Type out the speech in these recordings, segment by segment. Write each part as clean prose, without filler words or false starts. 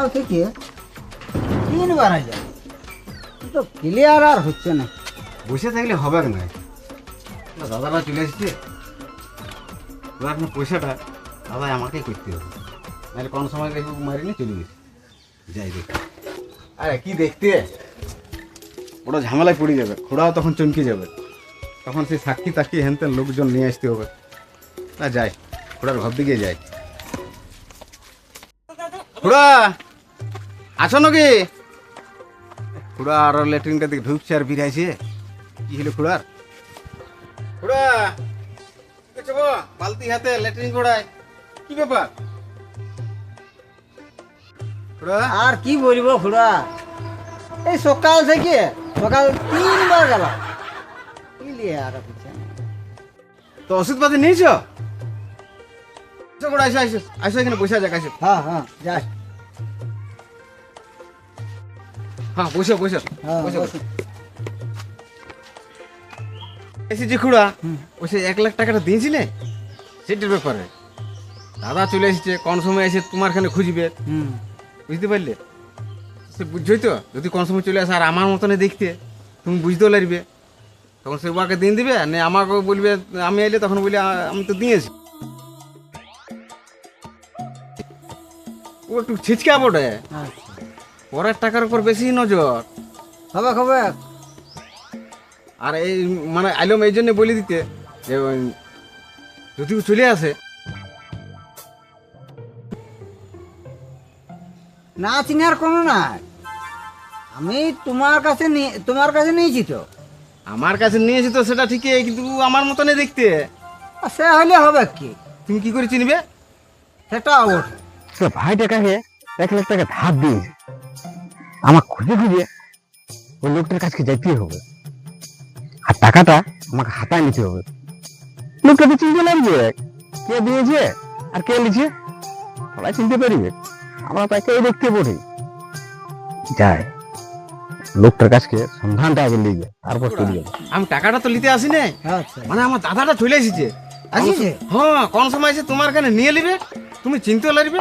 সকাল থেকে তিনবার আইলাম, তো ক্লিয়ার আর হচ্ছে না। বসে থাকলে হবে না, দাদারা চলে এসেছে, এবার পয়সাটা দাদা আমাকে করতে হবে, নাহলে কোন সময় দেখবো মারিনি চলে গেছে। যাই দেখ, আরে কি দেখতে ওরা ঝামেলায় পড়ে যাবে, খোড়াও তখন চমকে যাবে, তখন সেই সাক্ষী তাক্ষী হেনতেন লোকজন নিয়ে আসতে হবে। না যাই, খোড়ার ঘর দিকে যাই। খুড়া আছো নাকি? খুড়া আর ল্যাট্রিনটা দিকে ঢুকছে আর বিরাইছে, কি হলো খুড়ার? খুড়া বালতি হাতে ল্যাট্রিন গোড়ায়, কি ব্যাপার? খুড়া আর কি বলবো খুড়া, এই সকাল থেকে তিনবার গেল, ক্লিয়ার হচ্ছে না। তো ওষুধপাতি নিয়েছ? খুড়া আসো আসো আসো, এখানে বসে যাক, আসো। হ্যাঁ হ্যাঁ যাই, হ্যাঁ বসো বসো হ্যাঁ বসো। বসো। এসেছি খুড়া, ওই সে 1 লাখ টাকাটা দিয়েছিলে সেটার ব্যাপারে। দাদা চলে এসেছে, কোন সময় এসে তোমার খানে খুঁজবে, হুম, বুঝতে পারলে? সে বুঝছই তো, যদি কোন সময় চলে আসে আর আমার মতনে দেখতে, তুমি বুঝতেও লাগবে, তখন সে ওকে দিন দিবে, না আমাকে বলবে আমি এলে তখন বলি আমি তো দিয়েছি। ও একটু ছিচকা বটে, আচ্ছা পরের টাকার উপর বেশি নজর। হবে হবে। আর এই মানে আইলম এই জন্য বলে দিতে যে যদি ও চলে আসে, না চিনার কোনো নাই, আমি তোমার কাছে নিয়েছি তো, আমার কাছে নিয়েছি তো সেটা ঠিকই, কিন্তু আমার মতনে দেখতে, আর সে হলে হবে কি, তুমি কি করে চিনবে? সেটা ওঠে। তো ভাইটা কাকে 1 লাখ টাকা ধার দিয়েছে, আমার খুঁজে খুঁজে ওই লোকটার কাছে যেতে হবে, আর টাকাটা আমাকে হাতায় নিতে হবে। লোকটা তো চিনতে লাগবে কে দিয়েছে আর কে লিখে, সবাই চিনতে পারবে, আমরা তাকে দেখতে পড়ি। যাই লোকটার কাছে সন্ধানটা আগে লিখবে, তারপর চলে যাবে। আমি টাকাটা তো নিতে আসি নাই, আচ্ছা মানে আমার দাদাটা চলে এসেছে। আসিছে? হ্যাঁ, কোন সময় এসে তোমার কানে নিয়ে নিবে, তুমি চিনতেও লাগবে,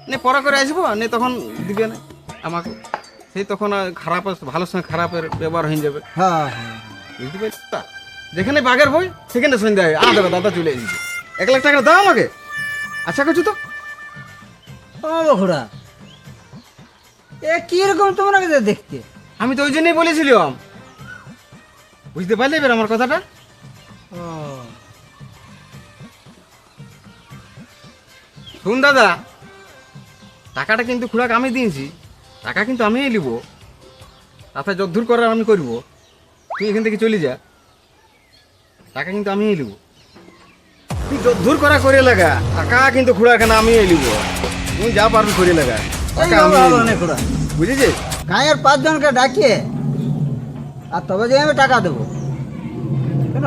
নে পরে করে আসবো, নে তখন দিবে না আমাকে, সেই তখন আর খারাপ ভালোর সঙ্গে খারাপের ব্যবহার হয়ে যাবে, হ্যাঁ হ্যাঁ বুঝতে পারছি? যেখানে বাঘের ভয় সেখানে সন্ধ্যায় দেবে, দাদা চলে এসেছে, 1 লাখ টাকা দাও আমাকে। আচ্ছা করছো তো? ও বখুড়া, এ কিরকম তোমরা কাছে দেখতে? আমি তো ওই জন্যই বলেছিলাম, বুঝতে পারলে এবার আমার কথাটা? ও শুন দাদা, টাকাটা কিন্তু খুড়াকে আমি দিয়েছি, টাকা কিন্তু আমিই নিব, তাতে যদ্দূর করার আমি করব, তুই এখান থেকে চলে যা, টাকা কিন্তু আমিই নিব, তুই যদ্দূর করা করে লাগা, টাকা কিন্তু খুড়া এখানে আমিই নিব, তুই যা পারবি করে লাগা, টাকা এই আমি হবে না খুড়া, বুঝেছিস? গাঁয়ের 5 জনকে ডাকিয়ে আর তবে যে আমি টাকা দেবো, কেন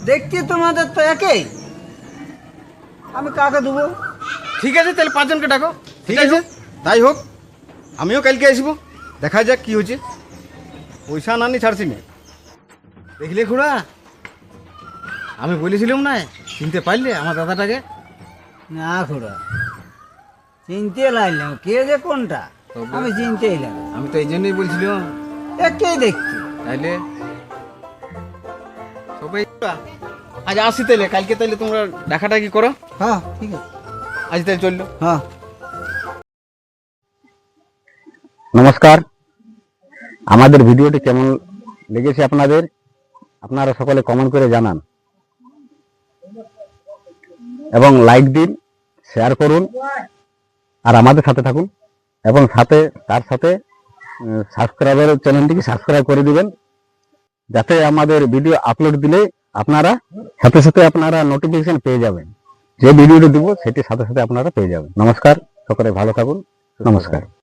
দেখতে তোমাদের তো একই, আমি কাকে দেবো? ঠিক আছে, তাহলে 5 জনকে ডাকো। ঠিক আছে, তাই হোক, আমিও কালকে আসবো, দেখা যাক কি হচ্ছে, পয়সা নানি ছাড়ছি না। দেখলে খুড়া, আমি বলেছিলাম না, চিনতে পারলে আমার দাদাটাকে? না খুড়া, চিনতে লাগলাম, কে যে কোনটা তবে- আমি চিনতেই লাগলাম, আমি তো এই জন্যই বলছিলাম, একই দেখতে। তাইলে সবাই আজ আসি, তাইলে কালকে তাইলে তোমরা দেখাটা কি করো, হ্যাঁ ঠিক আছে, আজ তাইলে চললো। হ্যাঁ নমস্কার, আমাদের ভিডিওটি কেমন লেগেছে আপনাদের, আপনারা সকলে কমেন্ট করে জানান, এবং লাইক দিন, শেয়ার করুন, আর আমাদের সাথে থাকুন, এবং তার সাথে সাবস্ক্রাইবের চ্যানেলটিকে সাবস্ক্রাইব করে দিবেন, যাতে আমাদের ভিডিও আপলোড দিলে আপনারা সাথে সাথে আপনারা নোটিফিকেশন পেয়ে যাবেন, যে ভিডিওটি দিব সেটি সাথে সাথে আপনারা পেয়ে যাবেন। নমস্কার, সকলে ভালো থাকুন, নমস্কার।